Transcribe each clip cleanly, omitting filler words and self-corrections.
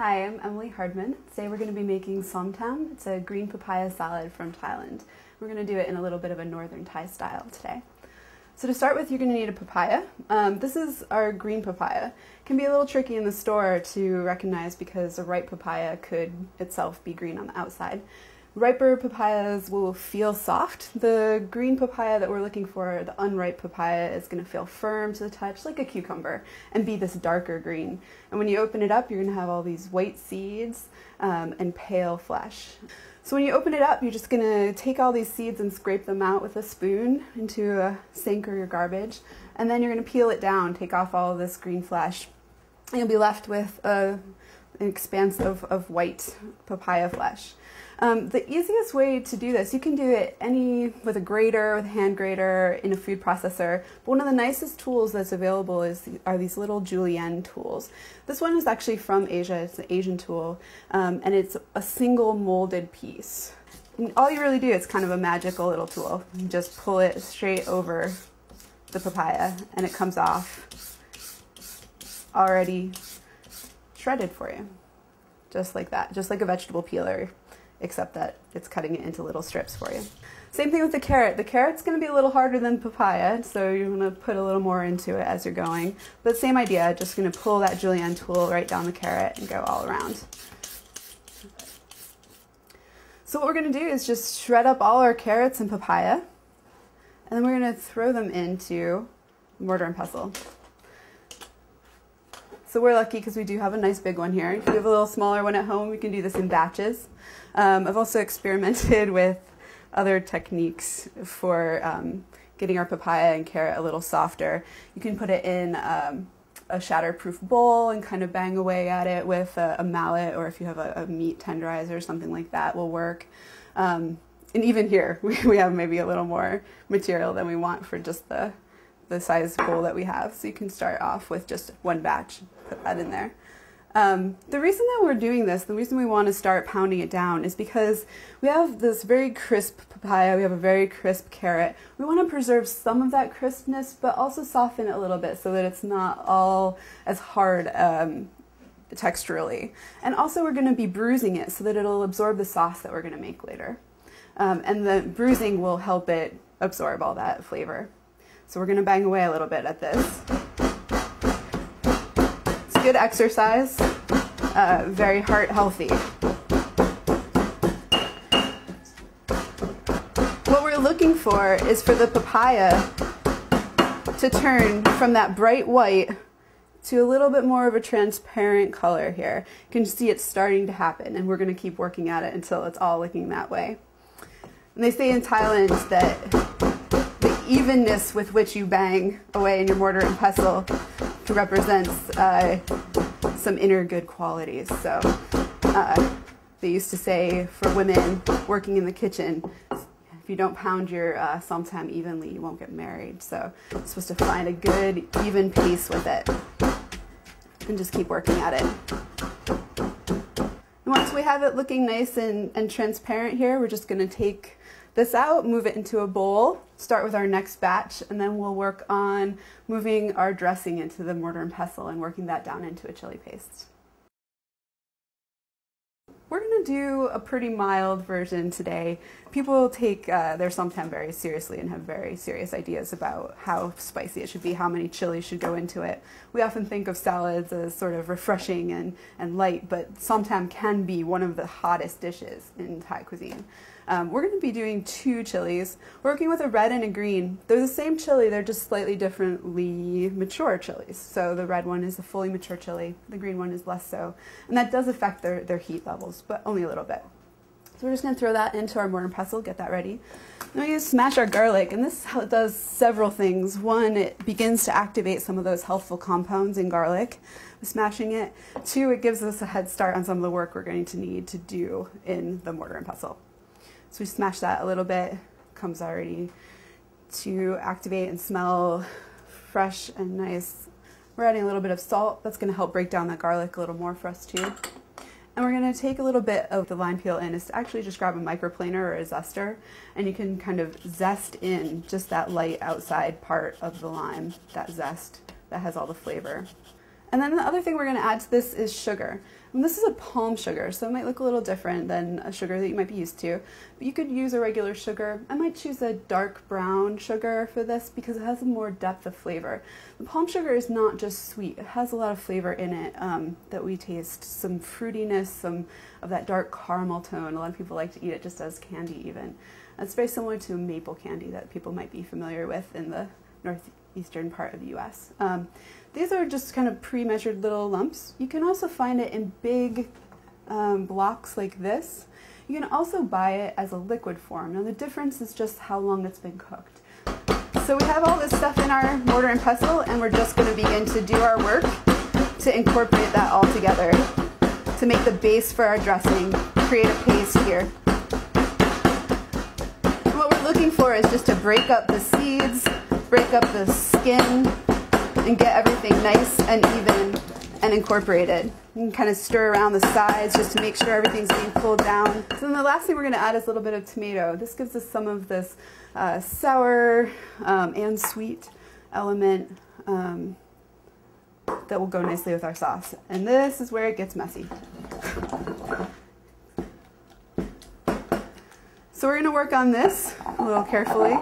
Hi, I'm Emilie Hardman. Today we're going to be making som tam. It's a green papaya salad from Thailand. We're going to do it in a little bit of a northern Thai style today. So to start with, you're going to need a papaya. This is our green papaya. It can be a little tricky in the store to recognize because a ripe papaya could itself be green on the outside. Riper papayas will feel soft. The green papaya that we're looking for, the unripe papaya, is going to feel firm to the touch, like a cucumber, and be this darker green. And when you open it up, you're going to have all these white seeds and pale flesh. So when you open it up, you're just going to take all these seeds and scrape them out with a spoon into a sink or your garbage. And then you're going to peel it down, take off all of this green flesh. And you'll be left with an expanse of white papaya flesh. The easiest way to do this, you can do it with a grater, with a hand grater, in a food processor. But one of the nicest tools that's available are these little julienne tools. This one is actually from Asia. It's an Asian tool, and it's a single molded piece. And all you really do, it's kind of a magical little tool. You just pull it straight over the papaya, and it comes off already shredded for you, just like that, just like a vegetable peeler, except that it's cutting it into little strips for you. Same thing with the carrot. The carrot's going to be a little harder than papaya, so you want to put a little more into it as you're going. But same idea, just going to pull that julienne tool right down the carrot and go all around. So what we're going to do is just shred up all our carrots and papaya, and then we're going to throw them into mortar and pestle. So we're lucky because we do have a nice big one here. If you have a little smaller one at home, we can do this in batches. I've also experimented with other techniques for getting our papaya and carrot a little softer. You can put it in a shatterproof bowl and kind of bang away at it with a mallet, or if you have a meat tenderizer or something like that will work. And even here, we have maybe a little more material than we want for just the size bowl that we have. So you can start off with just one batch, put that in there. The reason that we're doing this, the reason we want to start pounding it down, is because we have this very crisp papaya, we have a very crisp carrot. We want to preserve some of that crispness, but also soften it a little bit so that it's not all as hard texturally. And also we're going to be bruising it so that it'll absorb the sauce that we're going to make later. And the bruising will help it absorb all that flavor. So we're going to bang away a little bit at this. It's good exercise, very heart healthy. What we're looking for is for the papaya to turn from that bright white to a little bit more of a transparent color here. You can see it's starting to happen, and we're going to keep working at it until it's all looking that way. And they say in Thailand that evenness with which you bang away in your mortar and pestle represents some inner good qualities. So they used to say for women working in the kitchen, if you don't pound your som tam evenly, you won't get married. So you're supposed to find a good even pace with it and just keep working at it. And once we have it looking nice and transparent here, we're just going to take this out, move it into a bowl, start with our next batch, and then we'll work on moving our dressing into the mortar and pestle and working that down into a chili paste. We're going to do a pretty mild version today. People take their som tam very seriously and have very serious ideas about how spicy it should be, how many chilies should go into it. We often think of salads as sort of refreshing and light, but som tam can be one of the hottest dishes in Thai cuisine. We're going to be doing 2 chilies. We're working with a red and a green. They're the same chili, they're just slightly differently mature chilies. So the red one is a fully mature chili, the green one is less so. And that does affect their heat levels, but only a little bit. So we're just going to throw that into our mortar and pestle, get that ready. Then we smash our garlic, and this does several things. One, it begins to activate some of those healthful compounds in garlic, smashing it. 2, it gives us a head start on some of the work we're going to need to do in the mortar and pestle. So we smash that a little bit, comes already to activate and smell fresh and nice. We're adding a little bit of salt. That's going to help break down that garlic a little more for us too. And we're going to take a little bit of the lime peel in. Is to actually just grab a microplaner or a zester, and you can kind of zest in just that light outside part of the lime, that zest that has all the flavor. And then the other thing we're going to add to this is sugar. And this is a palm sugar, so it might look a little different than a sugar that you might be used to. But you could use a regular sugar. I might choose a dark brown sugar for this because it has a more depth of flavor. The palm sugar is not just sweet, it has a lot of flavor in it that we taste. Some fruitiness, some of that dark caramel tone. A lot of people like to eat it just as candy even. It's very similar to maple candy that people might be familiar with in the northeastern part of the US. These are just kind of pre-measured little lumps. You can also find it in big blocks like this. You can also buy it as a liquid form. Now the difference is just how long it's been cooked. So we have all this stuff in our mortar and pestle, and we're just going to begin to do our work to incorporate that all together to make the base for our dressing, create a paste here. And what we're looking for is just to break up the seeds, break up the skin, and get everything nice and even and incorporated. You can kind of stir around the sides just to make sure everything's being pulled down. So then the last thing we're going to add is a little bit of tomato. This gives us some of this sour and sweet element that will go nicely with our sauce. And this is where it gets messy. So we're going to work on this a little carefully,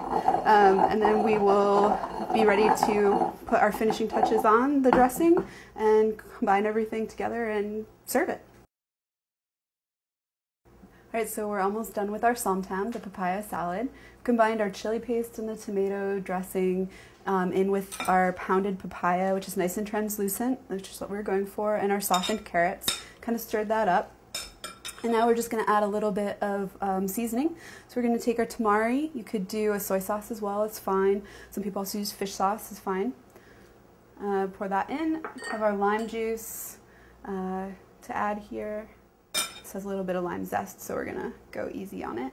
and then we will be ready to put our finishing touches on the dressing and combine everything together and serve it. Alright, so we're almost done with our somtam, the papaya salad. Combined our chili paste and the tomato dressing in with our pounded papaya, which is nice and translucent, which is what we're going for, and our softened carrots. Kind of stirred that up. And now we're just going to add a little bit of seasoning. So we're going to take our tamari. You could do a soy sauce as well, it's fine. Some people also use fish sauce, it's fine. Pour that in. Have our lime juice to add here. This has a little bit of lime zest, so we're going to go easy on it.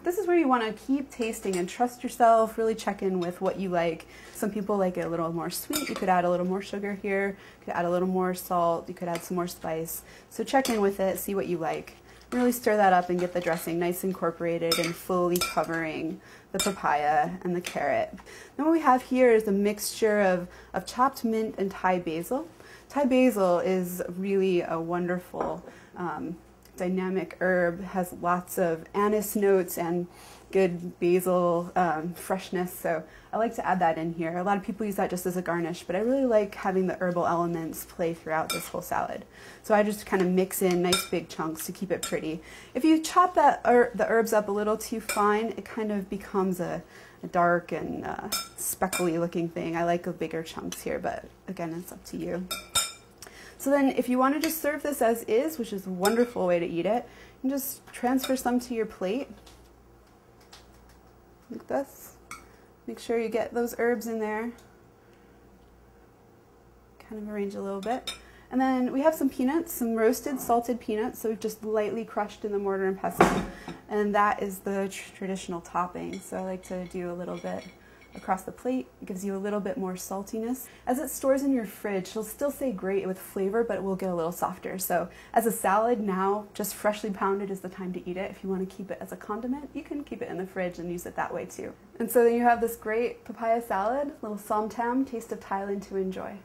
This is where you want to keep tasting and trust yourself, really check in with what you like. Some people like it a little more sweet. You could add a little more sugar here, you could add a little more salt, you could add some more spice. So check in with it, see what you like. Really stir that up and get the dressing nice incorporated and fully covering the papaya and the carrot. Then what we have here is a mixture of chopped mint and Thai basil. Thai basil is really a wonderful dynamic herb, has lots of anise notes and good basil freshness, so I like to add that in here. A lot of people use that just as a garnish, but I really like having the herbal elements play throughout this whole salad. So I just kind of mix in nice big chunks to keep it pretty. If you chop the herbs up a little too fine, it kind of becomes a dark and speckly looking thing. I like the bigger chunks here, but again, it's up to you. So then if you want to just serve this as is, which is a wonderful way to eat it, you can just transfer some to your plate, like this. Make sure you get those herbs in there. Kind of arrange a little bit. And then we have some peanuts, some roasted salted peanuts, so we've just lightly crushed in the mortar and pestle. And that is the traditional topping, so I like to do a little bit across the plate. It gives you a little bit more saltiness. As it stores in your fridge, it'll still stay great with flavor, but it will get a little softer. So as a salad now, just freshly pounded is the time to eat it. If you want to keep it as a condiment, you can keep it in the fridge and use it that way too. And so then you have this great papaya salad, little somtam, taste of Thailand to enjoy.